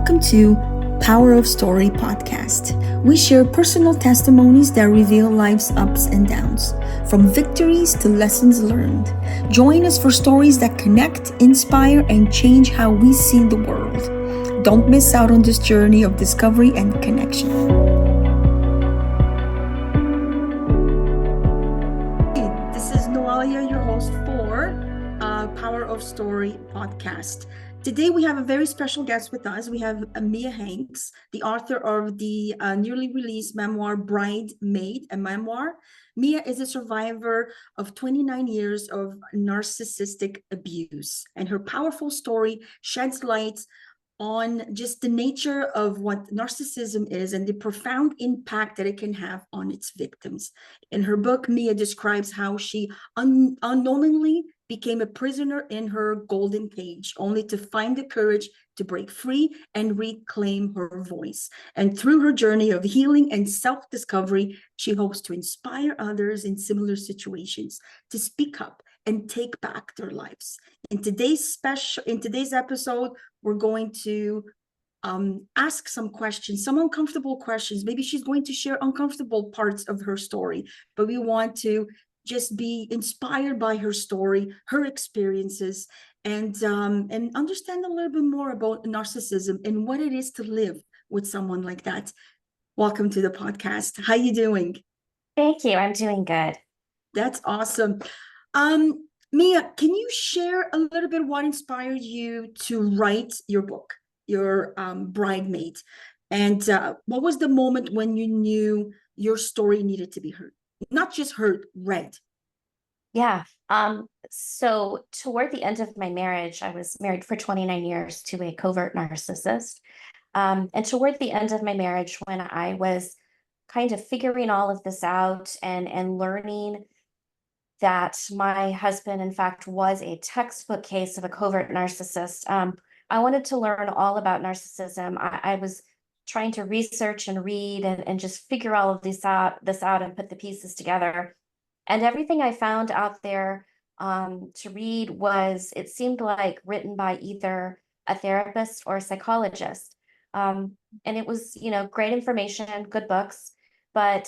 welcome to Power of Story podcast. We share personal testimonies that reveal life's ups and downs, from victories to lessons learned. Join us for stories that connect, inspire, and change how we see the world. Don't miss out on this journey of discovery and connection. This is Noelia, your host for Power of Story podcast. Today, we have a very special guest with us. We have Mia Hanks, the author of the newly released memoir, Bridesmaid, a memoir. Mia is a survivor of 29 years of narcissistic abuse, and her powerful story sheds light on just the nature of what narcissism is and the profound impact that it can have on its victims. In her book, Mia describes how she unknowingly became a prisoner in her golden cage, only to find the courage to break free and reclaim her voice. And through her journey of healing and self-discovery, she hopes to inspire others in similar situations to speak up and take back their lives. In today's episode, we're going to ask some questions, some uncomfortable questions. Maybe she's going to share uncomfortable parts of her story, but we want to just be inspired by her story, her experiences, and understand a little bit more about narcissism and what it is to live with someone like that. Welcome to the podcast. How you doing? Thank you. I'm doing good. That's awesome. Mia, can you share a little bit what inspired you to write your book, your Bridesmaid? And what was the moment when you knew your story needed to be heard? Not just heard, read. Yeah. So toward the end of my marriage, I was married for 29 years to a covert narcissist. And toward the end of my marriage, when I was kind of figuring all of this out and learning that my husband, in fact, was a textbook case of a covert narcissist, I wanted to learn all about narcissism. I was trying to research and read and just figure all of this out and put the pieces together. And everything I found out there to read it seemed like written by either a therapist or a psychologist. And it was, great information, good books, but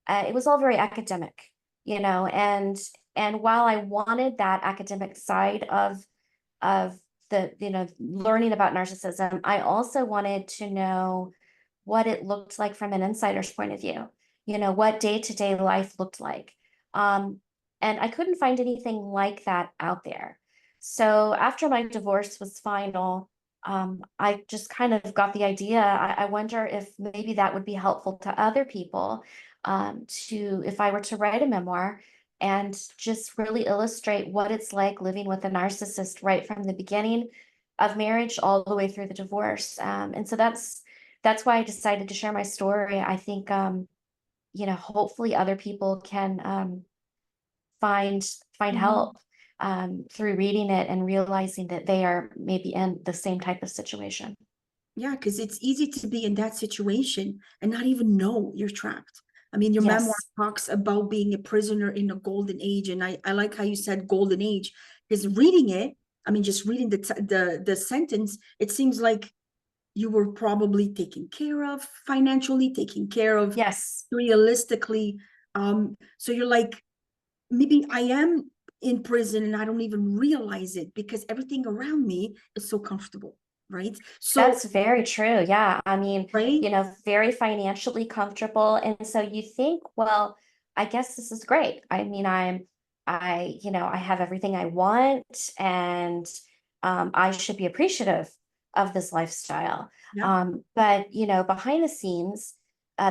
it was all very academic, and while I wanted that academic side of the, learning about narcissism, I also wanted to know what it looked like from an insider's point of view, what day-to-day life looked like. And I couldn't find anything like that out there. So after my divorce was final, I just kind of got the idea. I wonder if maybe that would be helpful to other people, if I were to write a memoir and just really illustrate what it's like living with a narcissist right from the beginning of marriage all the way through the divorce. And so that's why I decided to share my story. I think, hopefully other people can find help through reading it and realizing that they are maybe in the same type of situation. Yeah, because it's easy to be in that situation and not even know you're trapped. I mean, your memoir talks about being a prisoner in a golden age. And I like how you said golden age, because reading it, I mean, just reading the sentence, it seems like you were probably taken care of financially, taken care of realistically. So you're like, maybe I am in prison and I don't even realize it because everything around me is so comfortable, right? So that's very true. Yeah. I mean, right? Very financially comfortable. And so you think, well, I guess this is great. I mean, I have everything I want, and I should be appreciative of this lifestyle. But, behind the scenes,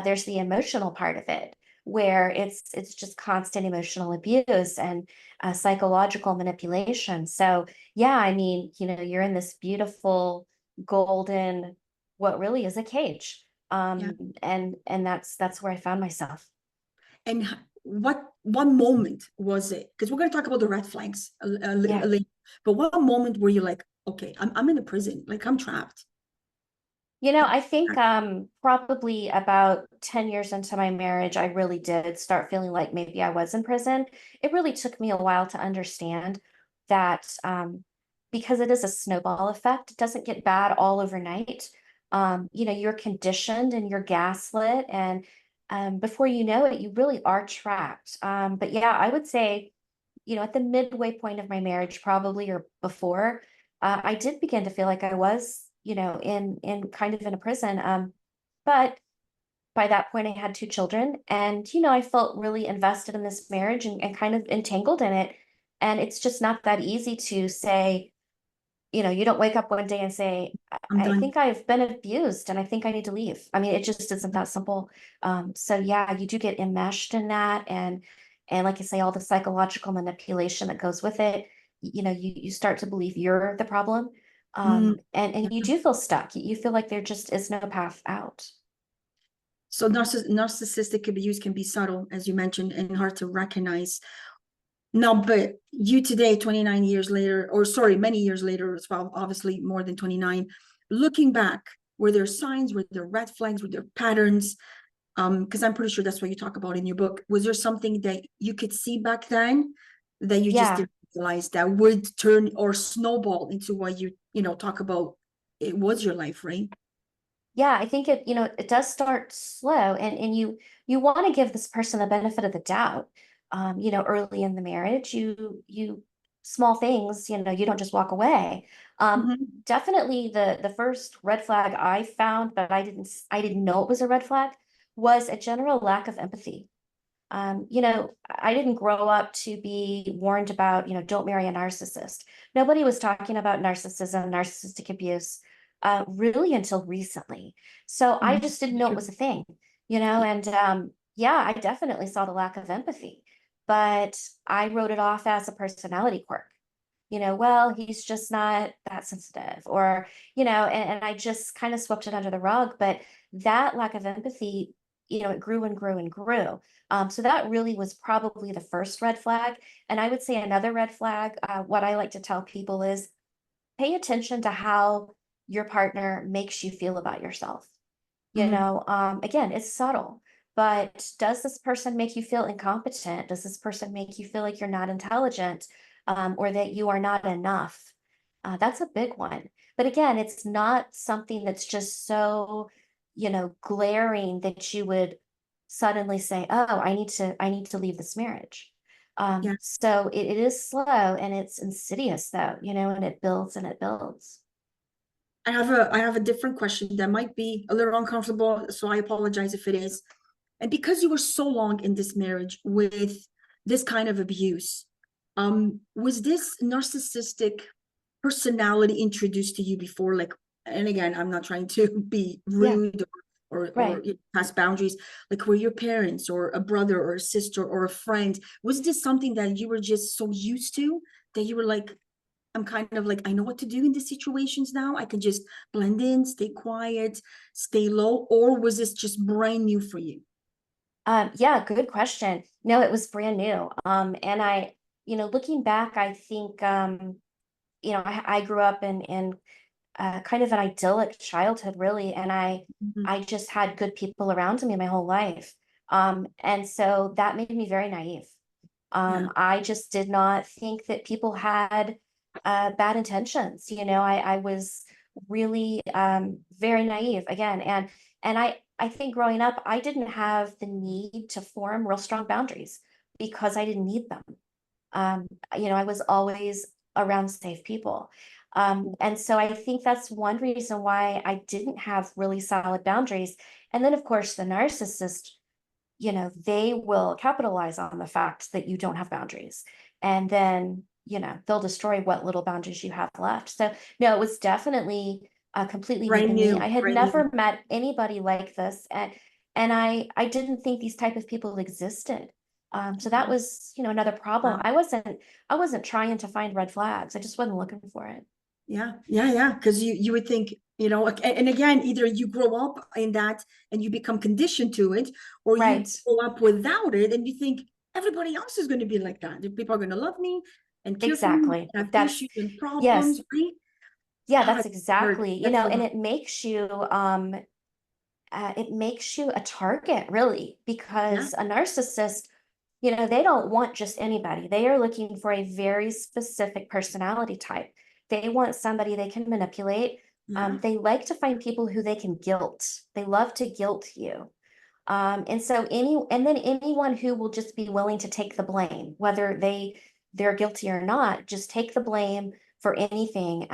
there's the emotional part of it, where it's just constant emotional abuse and psychological manipulation. So yeah, I mean, you're in this beautiful golden, what really is a cage. And that's where I found myself. And what moment was it? Because we're going to talk about the red flags later. But what moment were you like, okay, I'm in a prison, like I'm trapped? I think probably about 10 years into my marriage, I really did start feeling like maybe I was in prison. It really took me a while to understand that because it is a snowball effect, it doesn't get bad all overnight. You're conditioned and you're gaslit, and before you know it, you really are trapped. But yeah, I would say, at the midway point of my marriage, probably, or before, I did begin to feel like I was, in kind of in a prison. But by that point, I had two children, and I felt really invested in this marriage, and kind of entangled in it. And it's just not that easy to say, you don't wake up one day and say, I'm I done. think I've been abused and I think I need to leave. I mean, it just isn't that simple. So yeah, you do get enmeshed in that, and like you say, all the psychological manipulation that goes with it. You start to believe you're the problem. Mm. And you do feel stuck. You feel like there just is no path out. So narcissistic abuse can be subtle, as you mentioned, and hard to recognize. Now, but you today, 29 years later, or sorry, many years later as well, obviously more than 29, looking back, were there signs, were there red flags, were there patterns? Because I'm pretty sure that's what you talk about in your book. Was there something that you could see back then that you just Yeah. didn't realize that would turn or snowball into what you talk about? It was your life, right? Yeah, I think it does start slow, and you want to give this person the benefit of the doubt. Early in the marriage, you small things, you don't just walk away. Mm-hmm. Definitely the first red flag I found, but I didn't know it was a red flag, was a general lack of empathy. I didn't grow up to be warned about, don't marry a narcissist. Nobody was talking about narcissism, narcissistic abuse, really until recently. So I just didn't know it True. was a thing, and yeah, I definitely saw the lack of empathy, but I wrote it off as a personality quirk. Well, he's just not that sensitive, or, and I just kind of swept it under the rug. But that lack of empathy, it grew and grew and grew. So that really was probably the first red flag. And I would say another red flag, what I like to tell people is pay attention to how your partner makes you feel about yourself. Mm-hmm. Again, it's subtle, but does this person make you feel incompetent? Does this person make you feel like you're not intelligent, or that you are not enough? That's a big one. But again, it's not something that's just so, glaring that you would suddenly say, "Oh, I need to leave this marriage." Yeah. So it is slow and it's insidious, though, and it builds and it builds. I have a different question that might be a little uncomfortable, so I apologize if it is. And because you were so long in this marriage with this kind of abuse, was this narcissistic personality introduced to you before? Like, and again, I'm not trying to be Yeah, rude or right. pass boundaries. Like, were your parents or a brother or a sister or a friend? Was this something that you were just so used to that you were like, I'm kind of like, I know what to do in these situations now. I can just blend in, stay quiet, stay low, or was this just brand new for you? Yeah, good question. No, it was brand new. And looking back, I think, I grew up in kind of an idyllic childhood, really, and I Mhm. I just had good people around me my whole life. And so that made me very naive. Yeah. I just did not think that people had bad intentions. I was really very naive again, and I think growing up, I didn't have the need to form real strong boundaries because I didn't need them. Um, I was always around safe people. And so I think that's one reason why I didn't have really solid boundaries. And then, of course, the narcissist, they will capitalize on the fact that you don't have boundaries. And then, they'll destroy what little boundaries you have left. So, no, it was definitely completely new to Brand me. I new, had brand new. never met anybody like this. And I didn't think these type of people existed. So that was, another problem. Wow. I wasn't trying to find red flags. I just wasn't looking for it. Yeah, yeah, yeah. Because you would think, and again, either you grow up in that and you become conditioned to it, or you Right. grow up without it and you think everybody else is going to be like that. The people are going to love me and care for me, Exactly. have That's issues and yes. problems, right? Yeah, Ah, that's it's hard. exactly, That's a and lot. it makes you a target, really, Yeah. because a narcissist, they don't want just anybody. They are looking for a very specific personality type. They want somebody they can manipulate, Yeah. They like to find people who they can guilt. They love to guilt you. And so then anyone who will just be willing to take the blame, whether they're guilty or not, just take the blame for anything.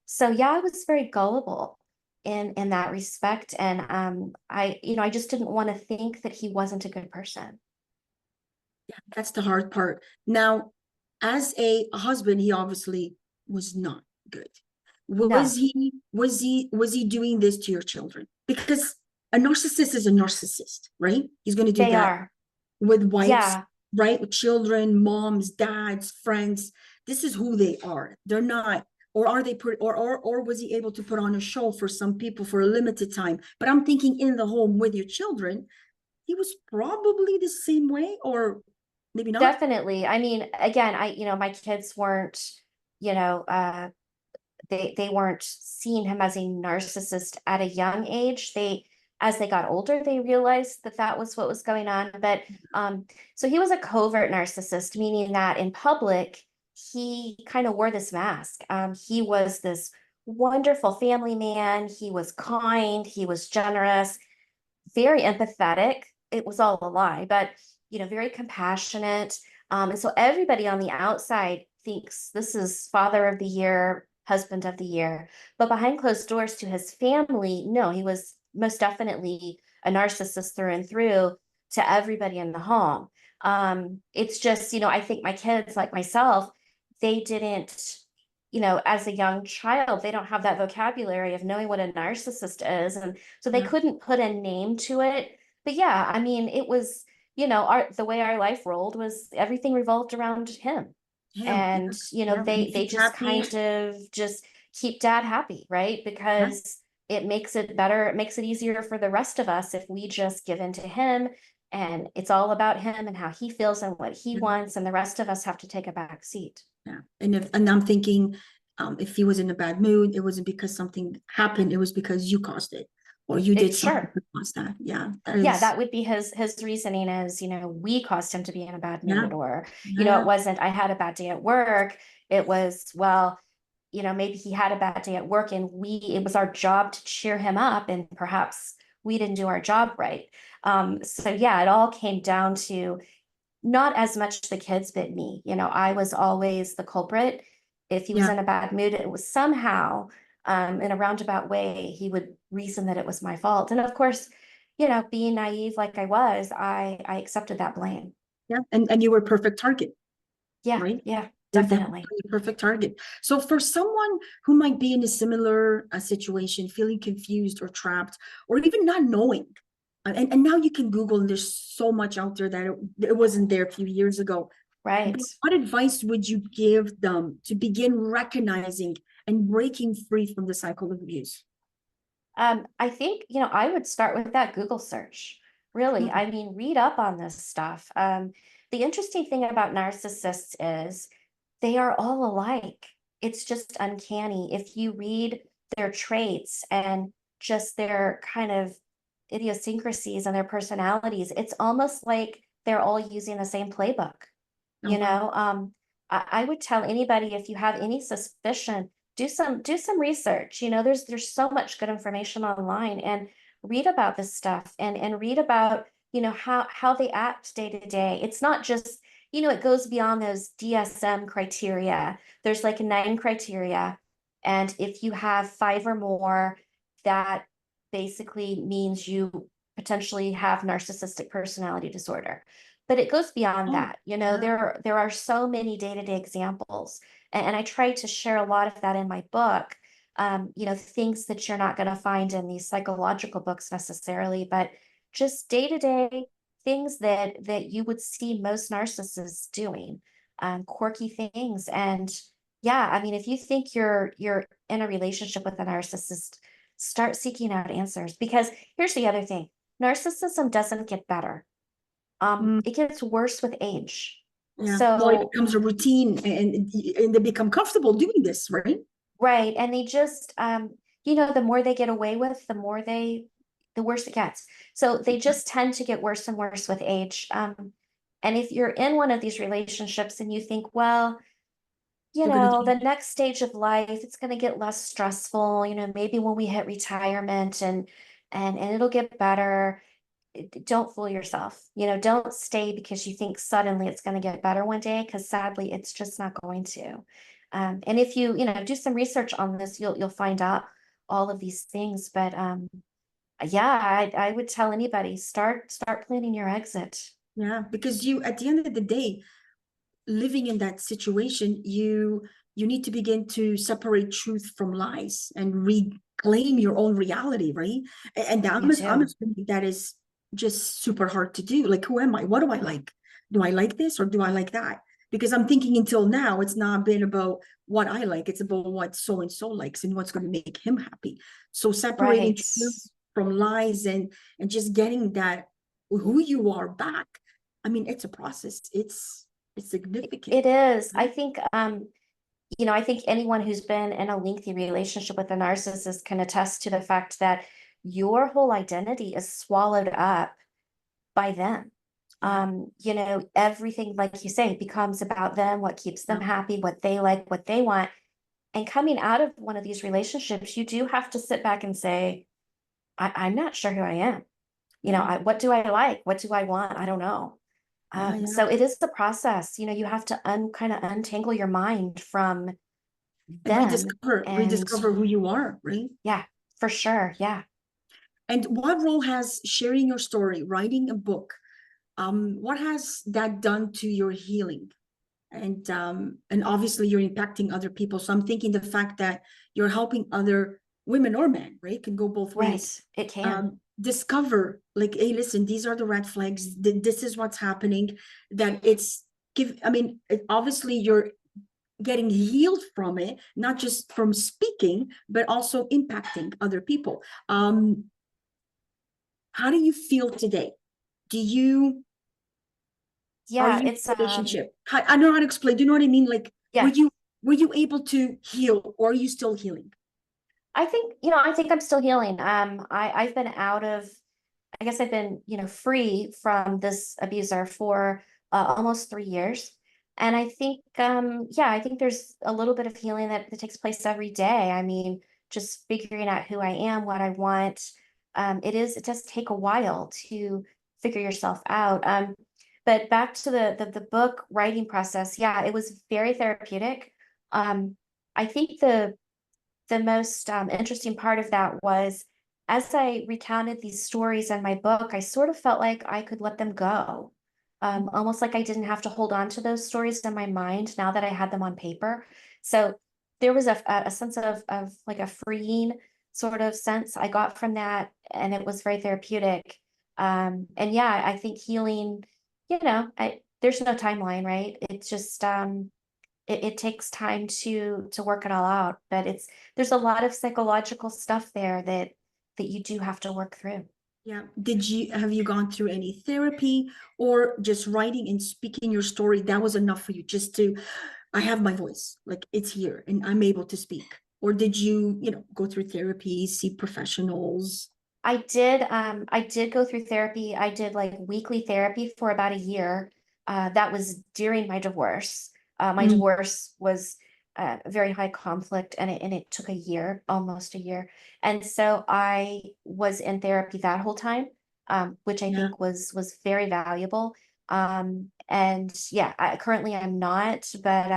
So yeah, I was very gullible in that respect. And I just didn't want to think that he wasn't a good person. Yeah, that's the hard part. Now, as a husband, he obviously was not good. No, Was he doing this to your children? Because a narcissist is a narcissist, right? He's going to do they that are. with wives, Yeah, right? With children, moms, dads, friends. This is who they are. They're not, or are they put, or was he able to put on a show for some people for a limited time? But I'm thinking in the home with your children, he was probably the same way, or maybe not. definitely. I mean, again, my kids weren't, you know, they weren't seeing him as a narcissist at a young age. As they got older, they realized that that was what was going on. But so he was a covert narcissist, meaning that in public he kind of wore this mask. He was this wonderful family man. He was kind. He was generous, very empathetic. It was all a lie, but very compassionate. And so everybody on the outside thinks this is father of the year, husband of the year. But behind closed doors to his family, no, he was most definitely a narcissist through and through to everybody in the home. It's just, I think my kids, like myself, they didn't, as a young child, they don't have that vocabulary of knowing what a narcissist is. And so they Yeah, couldn't put a name to it. But yeah, I mean, it was, the way our life rolled was everything revolved around him. him. Yeah, And, yeah. And if they he's just happy, kind of just keep dad happy, right? yeah, Because it makes it better, it makes it easier for the rest of us if we just give in to him and it's all about him and how he feels and what he yeah, wants, and the rest of us have to take a back seat. yeah. And I'm thinking, if he was in a bad mood, it wasn't because something happened. It was because you caused it, or you did It something sure. to cause that. Yeah, that Yeah, is. that would be his reasoning is, we caused him to be in a bad Yeah, mood, or, yeah, it wasn't I had a bad day at work. It was, well, maybe he had a bad day at work and it was our job to cheer him up, and perhaps we didn't do our job right. So yeah, it all came down to not as much the kids, but me. I was always the culprit. If he was yeah. in a bad mood, it was somehow, in a roundabout way, he would reason that it was my fault. And of course, being naive like I was, I accepted that blame. Yeah, and you were a perfect target, Yeah, right? yeah, You're definitely definitely. a perfect target. So for someone who might be in a similar situation, feeling confused or trapped, or even not knowing, and now you can Google, and there's so much out there that it wasn't there a few years ago. Right. What advice would you give them to begin recognizing and breaking free from the cycle of abuse? I think, I would start with that Google search. Really. Mm, I mean, read up on this stuff. The interesting thing about narcissists is they are all alike. It's just uncanny. If you read their traits and just their kind of idiosyncrasies and their personalities, it's almost like they're all using the same playbook. oh, You wow. know, I would tell anybody, if you have any suspicion, do some research. There's so much good information online, and read about this stuff, and read about, how they act day to day. It's not just, it goes beyond those DSM criteria. There's like 9 criteria. And if you have 5 or more, that basically means you potentially have narcissistic personality disorder. But it goes beyond Oh, that. yeah, There are so many day-to-day examples. And I try to share a lot of that in my book. Things that you're not going to find in these psychological books necessarily, but just day-to-day things that you would see most narcissists doing, quirky things. And yeah, I mean, if you think you're in a relationship with a narcissist, start seeking out answers, because here's the other thing. Narcissism doesn't get better. mm, It gets worse with age. yeah. Well, it So, becomes a routine, and they become comfortable doing this, right? right. And they just, the more they get away with, the worse it gets. So they just tend to get worse and worse with age. And if you're in one of these relationships and you think, well, They're gonna the change. next stage of life, it's going to get less stressful, maybe when we hit retirement and it'll get better. Don't fool yourself. Don't stay because you think suddenly it's going to get better one day, because sadly it's just not going to. And if you do some research on this, you'll find out all of these things. But yeah, I would tell anybody, start planning your exit. Yeah, because you, at the end of the day, living in that situation, you need to begin to separate truth from lies and reclaim your own reality, right? And You I'm do. assuming that is just super hard to do. Like, who am I? What do I like? Do I like this or do I like that? Because I'm thinking until now, it's not been about what I like, it's about what so and so likes and what's going to make him happy. So separating Right. truth from lies and just getting that who you are back. I mean, it's a process. It's significant. It is. I Right? think I think anyone who's been in a lengthy relationship with a narcissist can attest to the fact that your whole identity is swallowed up by them. Yeah, Everything, like you say, becomes about them, what keeps them yeah, happy, what they like, what they want. And coming out of one of these relationships, you do have to sit back and say, I'm not sure who I am. yeah, What do I like? What do I want? I don't know. yeah, yeah. So it is the process. You have to kind of untangle your mind from And them. And rediscover who you are, right? yeah, for sure. Yeah. And what role has sharing your story, writing a book, what has that done to your healing? And obviously you're impacting other people. So I'm thinking the fact that you're helping other women or men, right? Can go both ways. Right. It can. Discover, like, hey, listen, these are the red flags. This is what's happening. That it's I mean, obviously you're getting healed from it, not just from speaking, but also impacting other people. How do you feel today? Do you Are Yeah. you in It's, a relationship? I know how to explain. Do you know what I mean? Like, were yeah. you were you able to heal, or are you still healing? I think I'm still healing. I've been out of, I guess I've been, free from this abuser for almost 3 years. And I think, yeah, I think there's a little bit of healing that takes place every day. I mean, just figuring out who I am, what I want. It does take a while to figure yourself out. But back to the book writing process, yeah, it was very therapeutic. I think the most interesting part of that was, as I recounted these stories in my book, I sort of felt like I could let them go. Almost like I didn't have to hold on to those stories in my mind now that I had them on paper. So there was a sense of like a freeing sort of sense I got from that, and it was very therapeutic. And yeah, I think healing, there's no timeline, right? It's just it takes time to work it all out, but there's a lot of psychological stuff there that you do have to work through. Yeah. Have you gone through any therapy, or just writing and speaking your story? That was enough for you, just to, I have my voice, like it's here and I'm able to speak. Or did you, go through therapy, see professionals? I did go through therapy. I did like weekly therapy for about a year. That was during my divorce. My Mm, divorce was very high conflict, and it took a year, almost a year. And so I was in therapy that whole time, which I yeah. think was very valuable. And yeah, currently I'm not, but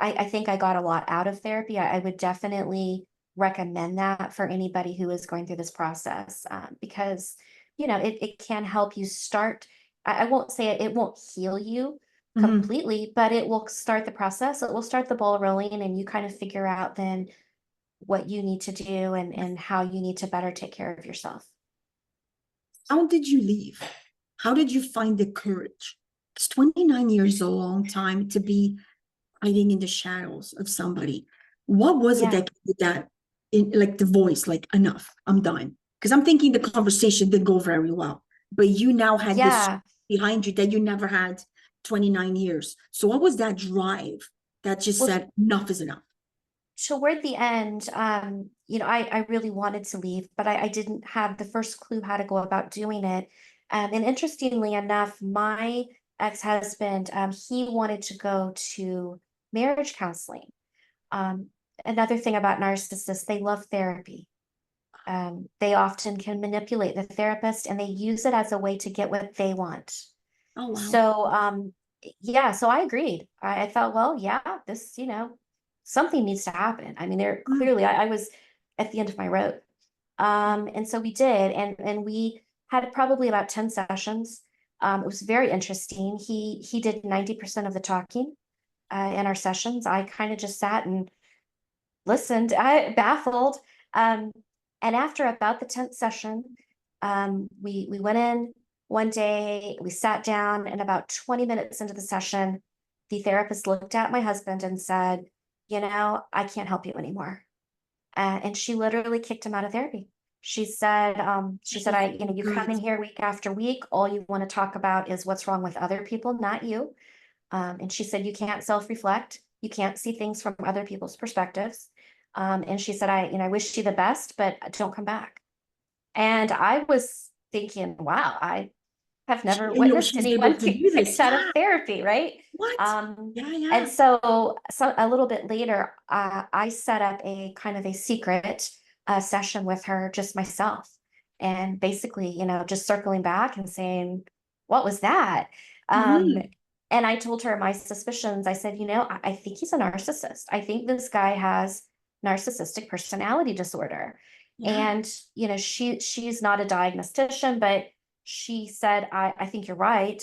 I think I got a lot out of therapy. I would definitely recommend that for anybody who is going through this process, because it can help you start. I won't say it won't heal you Mhm. completely, but it will start the process. It will start the ball rolling, and you kind of figure out then what you need to do and how you need to better take care of yourself. How did you leave? How did you find the courage? Because 29 years is a long time to be hiding in the shadows of somebody. What was it Yeah. that did that, in like the voice, like, enough, I'm done? Because I'm thinking the conversation didn't go very well, but you now had this Yeah. behind you that you never had 29 years. So what was that drive that just Well, said enough is enough? toward the end, I really wanted to leave, but I didn't have the first clue how to go about doing it. And interestingly enough, my ex-husband, he wanted to go to marriage counseling. Um, Another thing about narcissists, they love therapy. They often can manipulate the therapist and they use it as a way to get what they want. Oh, wow. So, yeah, so I agreed. I thought, well, yeah, this, something needs to happen. I mean, there Mm, clearly I was at the end of my rope. And so we did, and we had probably about 10 sessions. It was very interesting. He did 90% of the talking in our sessions. I kind of just sat and listened, I baffled. Um, and after about the 10th session, we went in one day, we sat down, and about 20 minutes into the session, the therapist looked at my husband and said, I can't help you anymore. And she literally kicked him out of therapy. She said, you come in good. here week after week. All you want to talk about is what's wrong with other people, not you. And she said, you can't self-reflect. You can't see things from other people's perspectives. And she said, I wish you the best, but don't come back. And I was thinking, wow, I have never witnessed She's able anyone to get do this. kicked out of Yeah. therapy, right? What? Yeah, And yeah. so a little bit later, I set up a kind of a secret session with her, just myself, and basically, just circling back and saying, "What was that?" Um, Hmm. and I told her my suspicions. I said, I think he's a narcissist. I think this guy has narcissistic personality disorder. Yeah. And she's not a diagnostician, but she said, I think you're right.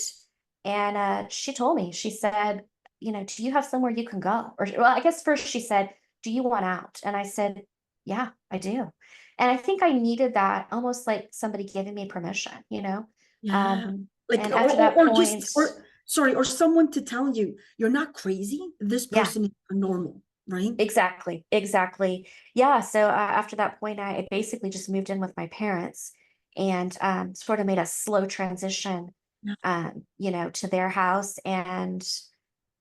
And she told me, she said, do you have somewhere you can go? Or, well, I guess first she said, do you want out? And I said, yeah, I do. And I think I needed that, almost like somebody giving me permission. Yeah. Um, Like, and after that or just, point, or sorry, or someone to tell you, you're not crazy. This yeah, person is normal, right? exactly, exactly. Yeah. So after that point, I basically just moved in with my parents and sort of made a slow transition, Yeah. to their house. And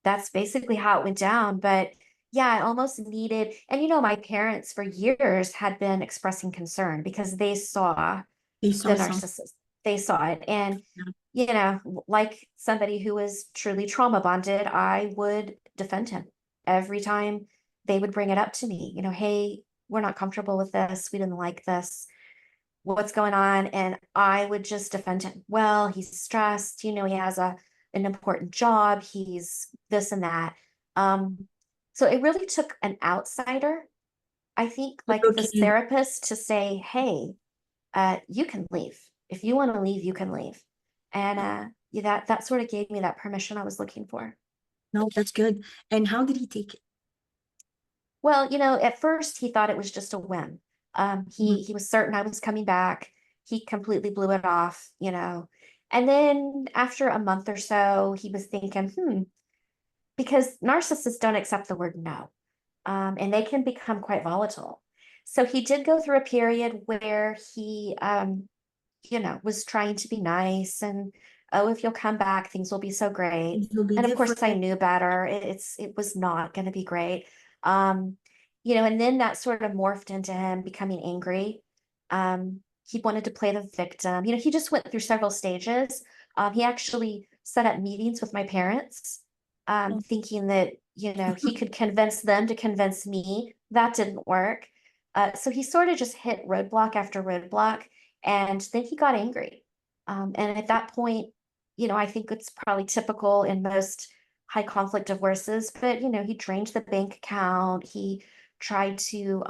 that's basically how it went down. But yeah, I almost needed, and my parents for years had been expressing concern because they saw They the saw some. narcissist. They saw it. And, Yeah. like somebody who was truly trauma bonded, I would defend him every time they would bring it up to me. Hey, we're not comfortable with this. We didn't like this. What's going on? And I would just defend him. Well, he's stressed. He has an important job. He's this and that. Um, so it really took an outsider, I think, To like look this in. therapist, to say, hey, you can leave. If you want to leave, you can leave. And yeah, that sort of gave me that permission I was looking for. No, that's good. And how did he take it? Well, at first he thought it was just a whim. Mhm. He was certain I was coming back. He completely blew it off. And then after a month or so, he was thinking, because narcissists don't accept the word no. And they can become quite volatile. So he did go through a period where he was trying to be nice and, oh, if you'll come back, things will be so great. Things will be And of course I different. knew better. It was not going to be great. Um, and then that sort of morphed into him becoming angry. He wanted to play the victim. He just went through several stages. He actually set up meetings with my parents, Oh, thinking that, he could convince them to convince me. That didn't work. So he sort of just hit roadblock after roadblock. And then he got angry. And at that point, I think it's probably typical in most high conflict divorces, but, he drained the bank account. He tried to,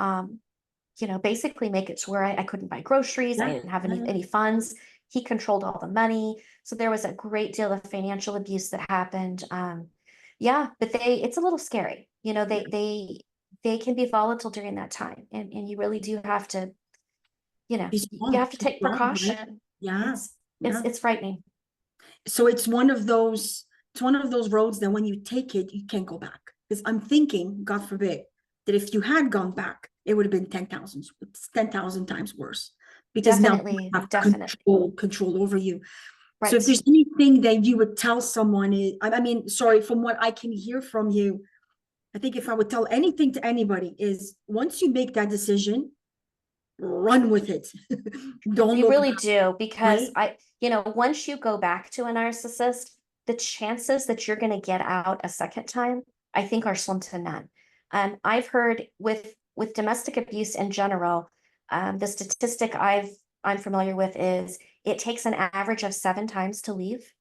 basically make it to where I couldn't buy groceries. I yeah. didn't have Yeah. any funds. He controlled all the money. So there was a great deal of financial abuse that happened. Yeah, but it's a little scary. They can be volatile during that time. And you really do have to, you have to He's take strong, right? precaution. Yeah. It's it's Yeah. it's frightening. So it's one of those roads that when you take it, you can't go back. Because I'm thinking, God forbid, that if you had gone back, it would have been 10,000 times worse. Because now you Definitely, have definitely. control over you. So if Right. there's anything that you would tell someone, I mean, sorry, from what I can hear from you, I think if I would tell anything to anybody is once you make that decision, run with it. Don't You look really back, do, because right? once you go back to a narcissist, the chances that you're going to get out a second time I think are slim to none. I've heard with domestic abuse in general, the statistic I'm familiar with is it takes an average of 7 times to leave.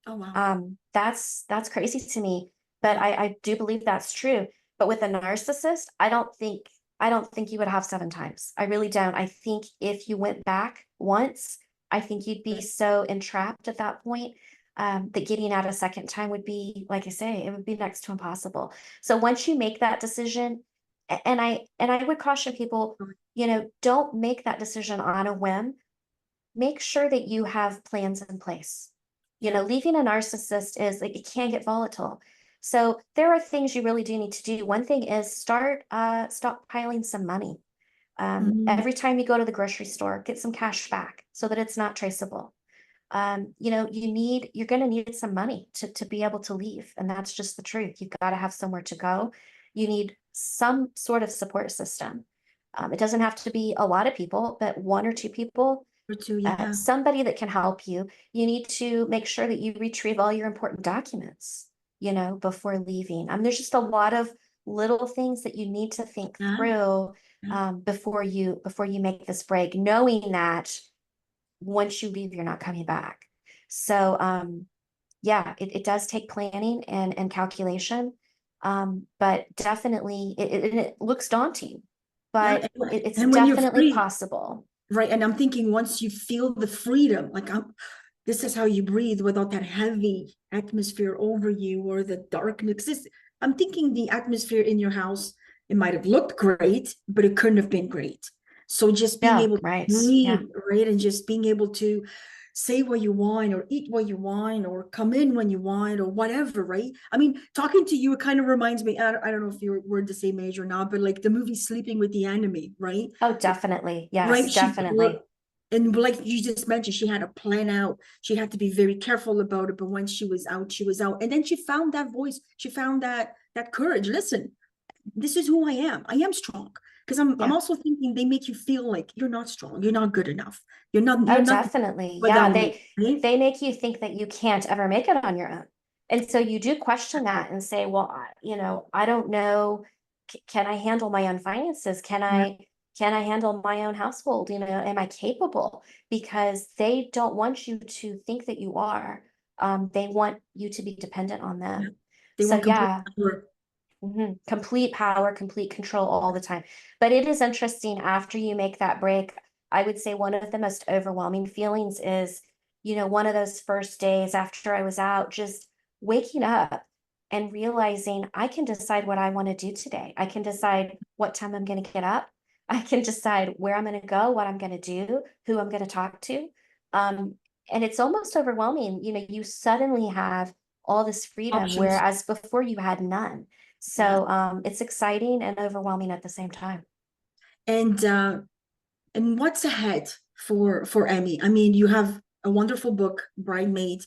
Oh, wow. That's crazy to me, but Yeah. I do believe that's true. But with a narcissist, I don't think you would have 7 times. I really don't. I think if you went back once, I think you'd be so entrapped at that point, that getting out a second time would be, like I say, it would be next to impossible. So once you make that decision, and I would caution people, don't make that decision on a whim. Make sure that you have plans in place. Yeah. Leaving a narcissist is like it can get volatile. So there are things you really do need to do. One thing is start stockpiling some money. Mhm. Every time you go to the grocery store, get some cash back so that it's not traceable. You're going to need some money to be able to leave. And that's just the truth. You've got to have somewhere to go. You need some sort of support system. It doesn't have to be a lot of people, but 1 or 2 people, Or two, yeah. somebody that can help you. You need to make sure that you retrieve all your important documents, before leaving. There's just a lot of little things that you need to think Yeah. through, Yeah. before you make this break, knowing that once you leave, you're not coming back. So, yeah, it does take planning and calculation. But definitely it looks daunting, Yeah. but it's And when you're definitely free, possible. right? And I'm thinking once you feel the freedom, like this is how you breathe without that heavy atmosphere over you or the darkness. I'm thinking the atmosphere in your house, it might have looked great, but it couldn't have been great. So just being Yeah, able to right. breathe, Yeah. right? And just being able to say what you want or eat what you want or come in when you want or whatever, right? I mean, talking to you, it kind of reminds me, I don't know if we're the same age or not, but like the movie Sleeping with the Enemy, right? Oh, definitely. Right, Yes, definitely. and like you just mentioned, she had a plan out. She had to be very careful about it, but when she was out, and then she found that voice. She found that courage. Listen, this is who I am. I am strong. Because I'm Yeah. also thinking they make you feel like you're not strong. You're not good enough. You're Oh, not definitely. Yeah. without me, right? They make you think that you can't ever make it on your own. And so you do question that and say, well, I don't know. Can I handle my own finances? Yeah, Can I handle my own household? Am I capable? Because they don't want you to think that you are. They want you to be dependent on yeah. them. They So want complete yeah, power. complete power, complete control all the time. But it is interesting after you make that break. I would say one of the most overwhelming feelings is, one of those first days after I was out, just waking up and realizing I can decide what I want to do today. I can decide what time I'm going to get up. I can decide where I'm going to go, what I'm going to do, who I'm going to talk to. Um, and it's almost overwhelming. You suddenly have all this freedom, Options. whereas before you had none. Yeah. So it's exciting and overwhelming at the same time. And what's ahead for Emmy? I mean, you have a wonderful book, Bridemaid,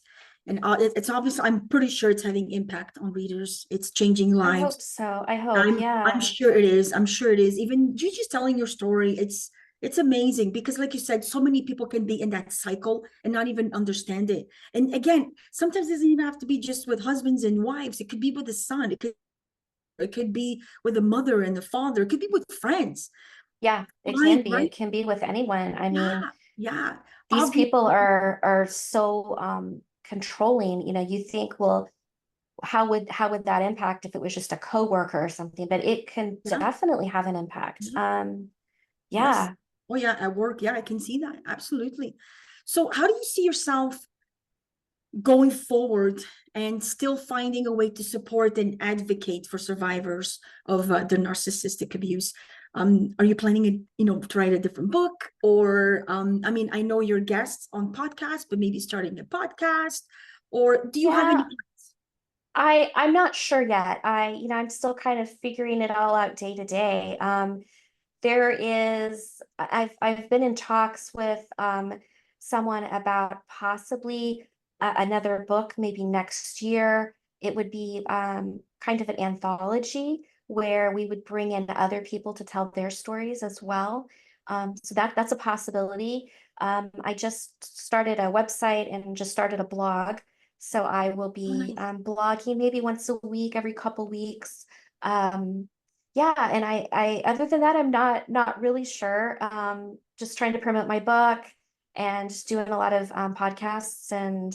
and it's obvious. I'm pretty sure it's having impact on readers. It's changing I lives. hope so. I hope, I'm yeah. sure it is. I'm sure it is. Even you just telling your story, it's amazing because, like you said, so many people can be in that cycle and not even understand it. And again, sometimes it doesn't even have to be just with husbands and wives. It could be with the son. It could be with the mother and the father. It could be with friends. Yeah, it Right, can be. right. It can be with anyone. I mean, Yeah, yeah. these people Obviously, are so controlling. You think, well, how would that impact if it was just a coworker or something? But it can yeah, definitely have an impact. yeah. Yes. Yeah. Oh, yeah, at work. Yeah, I can see that. Absolutely. So, how do you see yourself going forward and still finding a way to support and advocate for survivors of the narcissistic abuse? Are you planning, to write a different book, or I mean, I know you're guests on podcasts, but maybe starting a podcast, or do you have any Yeah. plans? I'm not sure yet. I'm still kind of figuring it all out day to day. There is I've been in talks with someone about possibly another book maybe next year. It would be kind of an anthology where we would bring in other people to tell their stories as well. So that's a possibility. I just started a website and just started a blog. So I will Oh, be nice. blogging maybe once a week, every couple weeks. Yeah, and I other than that, I'm not really sure. Just trying to promote my book and just doing a lot of podcasts, and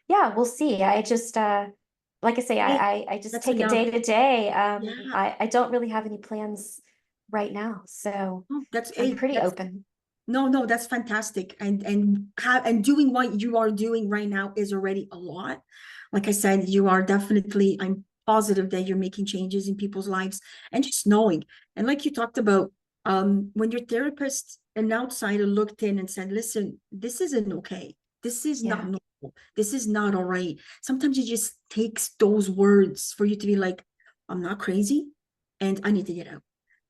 yeah, we'll see. I just like I say, Hey, I just that's take it day enough. to day. Yeah. I don't really have any plans right now, so Oh, that's I'm it. pretty open. No, no, that's fantastic. And doing what you are doing right now is already a lot. Like I said, you are definitely, I'm positive that you're making changes in people's lives and just knowing. And like you talked about, when your therapist, an outsider, looked in and said, listen, this isn't okay. This is not Yeah. normal. This is not all right. Sometimes it just takes those words for you to be like, I'm not crazy and I need to get out.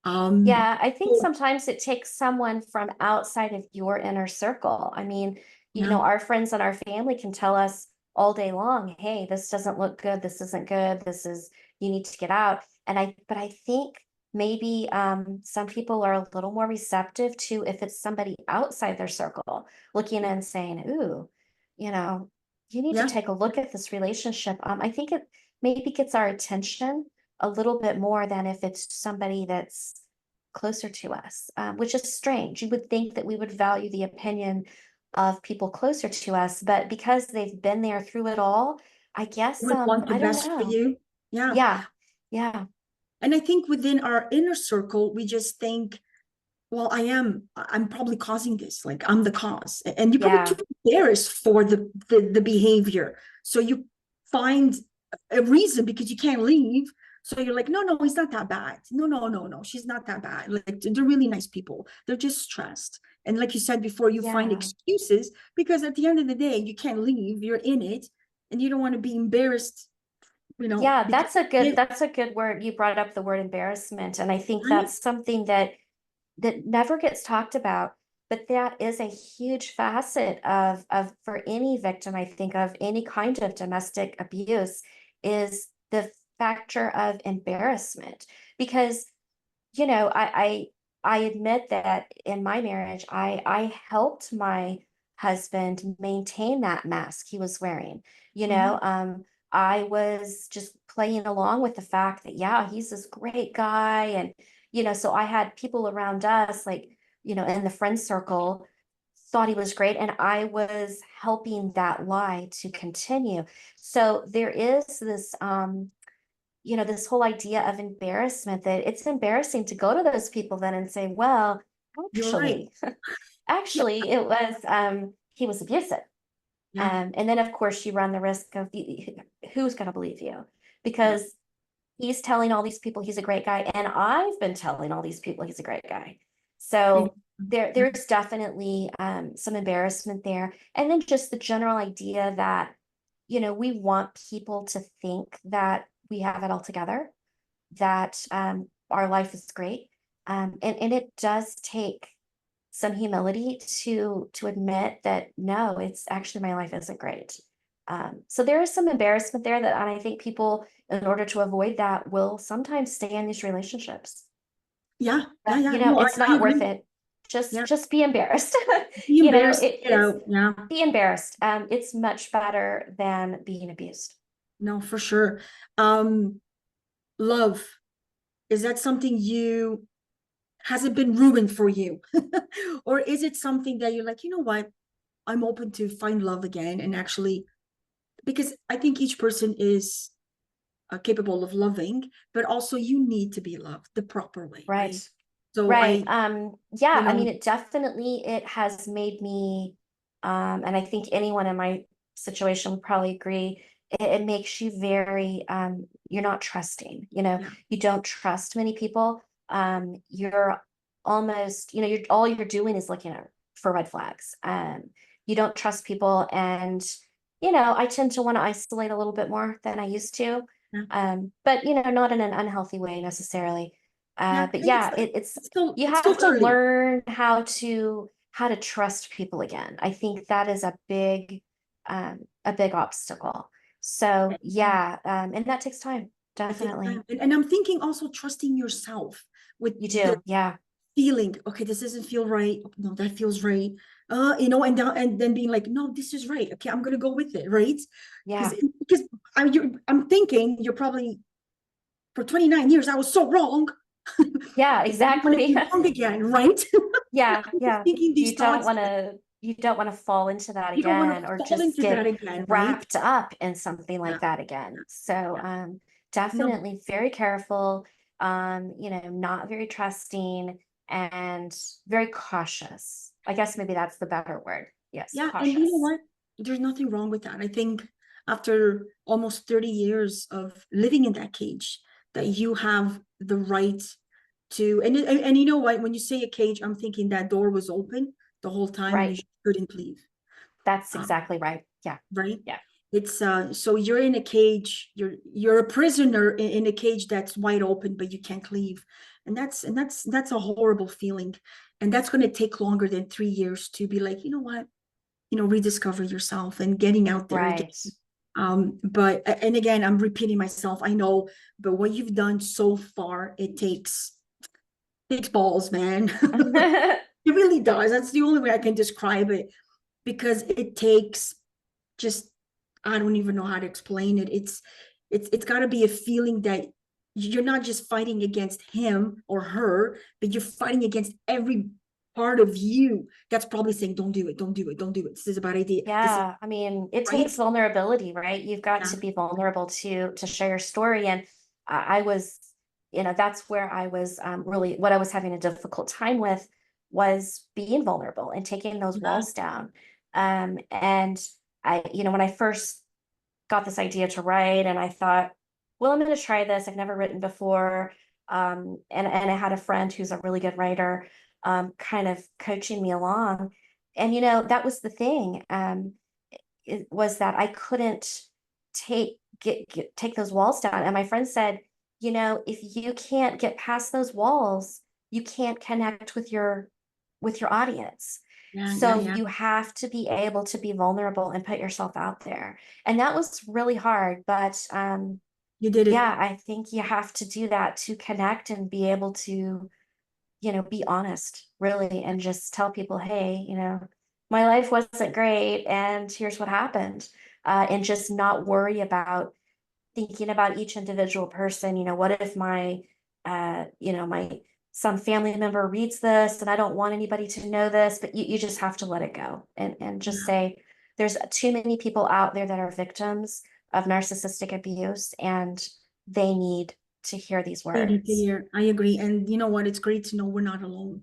Um, Yeah, I think so sometimes it takes someone from outside of your inner circle. I mean, yeah, our friends and our family can tell us all day long, hey, this doesn't look good, this isn't good, this is, you need to get out. But I think maybe some people are a little more receptive to if it's somebody outside their circle looking and saying, ooh, you know, you need to yeah. take a look at this relationship. I think it maybe gets our attention a little bit more than if it's somebody that's closer to us, which is strange. You would think that we would value the opinion of people closer to us, but because they've been there through it all, I guess, Would want the I don't best for know. you. Yeah. Yeah, yeah, And I think within our inner circle, we just think, well, I'm probably causing this. Like I'm the cause. And you're probably too yeah, embarrassed for the behavior. So you find a reason because you can't leave. So you're like, no, no, he's not that bad. No, no, no, no, she's not that bad. Like they're really nice people. They're just stressed. And like you said before, you find yeah. excuses because at the end of the day, you can't leave. You're in it and you don't want to be embarrassed, Yeah, because that's a good word. You brought up the word embarrassment, and I think right? that's something that never gets talked about, but that is a huge facet of for any victim, I think, of any kind of domestic abuse is the factor of embarrassment. Because, I admit that in my marriage, I helped my husband maintain that mask he was wearing. You Mhm. know, I was just playing along with the fact that, yeah, he's this great guy. And, so I had people around us, like, in the friend circle, thought he was great. And I was helping that lie to continue. So there is this, this whole idea of embarrassment, that it's embarrassing to go to those people then and say, well, You're right. actually, Yeah, actually, it was, he was abusive. yeah, And then, of course, you run the risk of who's going to believe you, yeah. because he's telling all these people he's a great guy, and I've been telling all these people he's a great guy. Yeah. So there's definitely some embarrassment there, and then just the general idea that we want people to think that we have it all together, that our life is great, and it does take some humility to admit that no, it's actually, my life isn't great. So there is some embarrassment there, that, and I think people, in order to avoid that, will sometimes stay in these relationships. Yeah, yeah, But yeah. No, it's I not worth agree. it. Just Yeah. just be embarrassed. Be embarrassed, get It's, out. Yeah. be embarrassed. It's much better than being abused. No, for sure. Um, Love, is that something you has it been ruined for you? Or is it something that you're like, you know what? I'm open to find love again and actually, because I think each person is capable of loving, but also you need to be loved the proper way, right? Right. So Right. you Yeah, I mean, know, it has made me, and I think anyone in my situation would probably agree, it makes you very, you're not trusting, yeah, you don't trust many people. You're almost, you're, all you're doing is looking at for red flags. You don't trust people, and, I tend to want to isolate a little bit more than I used to. yeah, But, not in an unhealthy way necessarily. yeah. But It's yeah, it's, you it's still have to early. learn how to trust people again. I think that is a big obstacle. So yeah, and that takes time, It takes definitely. time. And I'm thinking also trusting yourself with You the do, yeah. feeling, okay, this doesn't feel right. No, that feels right. and then being like, no, this is right. Okay, I'm gonna go with it, right? Yeah. Because I'm thinking you're probably, for 29 years I was so wrong. Yeah, I don't want to exactly. be wrong again, right? Yeah, I'm just yeah. thinking these thoughts. You don't want to fall into that You don't want again, or to fall just into that get again, right? wrapped up in something Yeah, like that again. So yeah. No, definitely very careful, not very trusting and very cautious. I guess maybe that's the better word. Yes, yeah, and you know cautious. what? There's nothing wrong with that. I think after almost 30 years of living in that cage, that you have the right to, and you know what? When you say a cage, I'm thinking that door was open the whole time and you Right. just couldn't leave. That's Uh, exactly right. Yeah. right? Yeah. It's so you're in a cage, you're a prisoner in a cage that's wide open, but you can't leave. And that's a horrible feeling. And that's going to take longer than 3 years to be like, you know what, rediscover yourself and getting out there again. Right. But and again, I'm repeating myself, I know, but what you've done so far, it takes balls, man. It really does. That's the only way I can describe it, because it takes just, I don't even know how to explain it. It's got to be a feeling that you're not just fighting against him or her, but you're fighting against every part of you that's probably saying, don't do it, don't do it, don't do it. This is a bad idea. This is Yeah, I mean, it right. takes vulnerability, right? You've got Yeah. to be vulnerable to share your story. And I was, that's where I was really what I was having a difficult time with was being vulnerable and taking those Yeah. walls down. And when I first got this idea to write, and I thought, well, I'm going to try this. I've never written before. And I had a friend who's a really good writer, kind of coaching me along. And that was the thing. It was that I couldn't take those walls down. And my friend said, if you can't get past those walls, you can't connect with your audience. Yeah. Yeah. So Yeah. you have to be able to be vulnerable and put yourself out there. And that was really hard, but You did it. yeah, I think you have to do that to connect and be able to be honest, really, and just tell people, hey, my life wasn't great, and here's what happened. And just not worry about thinking about each individual person. What if my some family member reads this and I don't want anybody to know this, but you just have to let it go and just Yeah. say, there's too many people out there that are victims of narcissistic abuse, and they need to hear these They need to words. hear. I agree. And you know what? It's great to know we're not alone.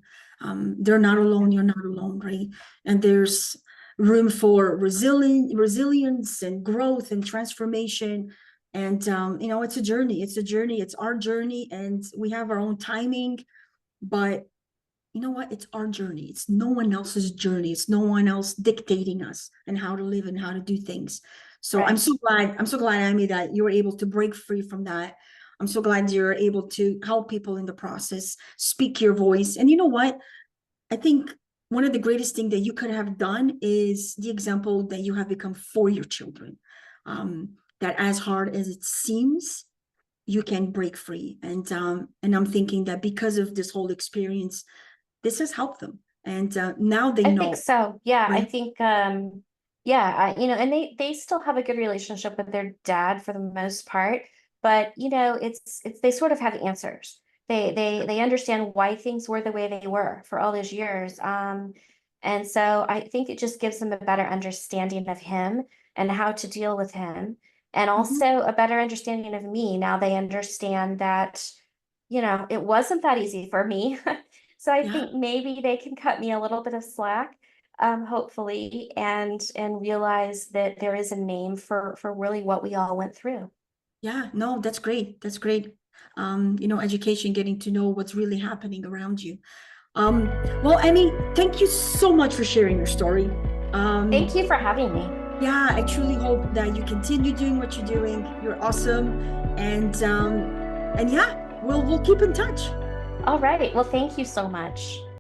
They're not alone. You're not alone, right? And there's room for resilience and growth and transformation. And it's a journey. It's a journey. It's our journey, and we have our own timing. But you know what? It's our journey. It's no one else's journey. It's no one else dictating us and how to live and how to do things. So I'm Right. so glad, Amy, that you were able to break free from that. I'm so glad you're able to help people in the process, speak your voice. And you know what? I think one of the greatest things that you could have done is the example that you have become for your children. That as hard as it seems, you can break free. And I'm thinking that because of this whole experience, this has helped them, and now they I think know, so. Yeah, I right? think yeah, and they still have a good relationship with their dad for the most part, but it's they sort of have answers. They understand why things were the way they were for all those years. And so I think it just gives them a better understanding of him and how to deal with him, and Mhm. also a better understanding of me. Now they understand that, it wasn't that easy for me. So I Yeah, think maybe they can cut me a little bit of slack, hopefully, and realize that there is a name for really what we all went through. yeah, no, that's great. That's great. Education, getting to know what's really happening around you. Well, Emmy, thank you so much for sharing your story. Thank Um, you for having me. yeah, I truly hope that you continue doing what you're doing. You're awesome, and yeah, we'll keep in touch. All right. Well, thank you so much.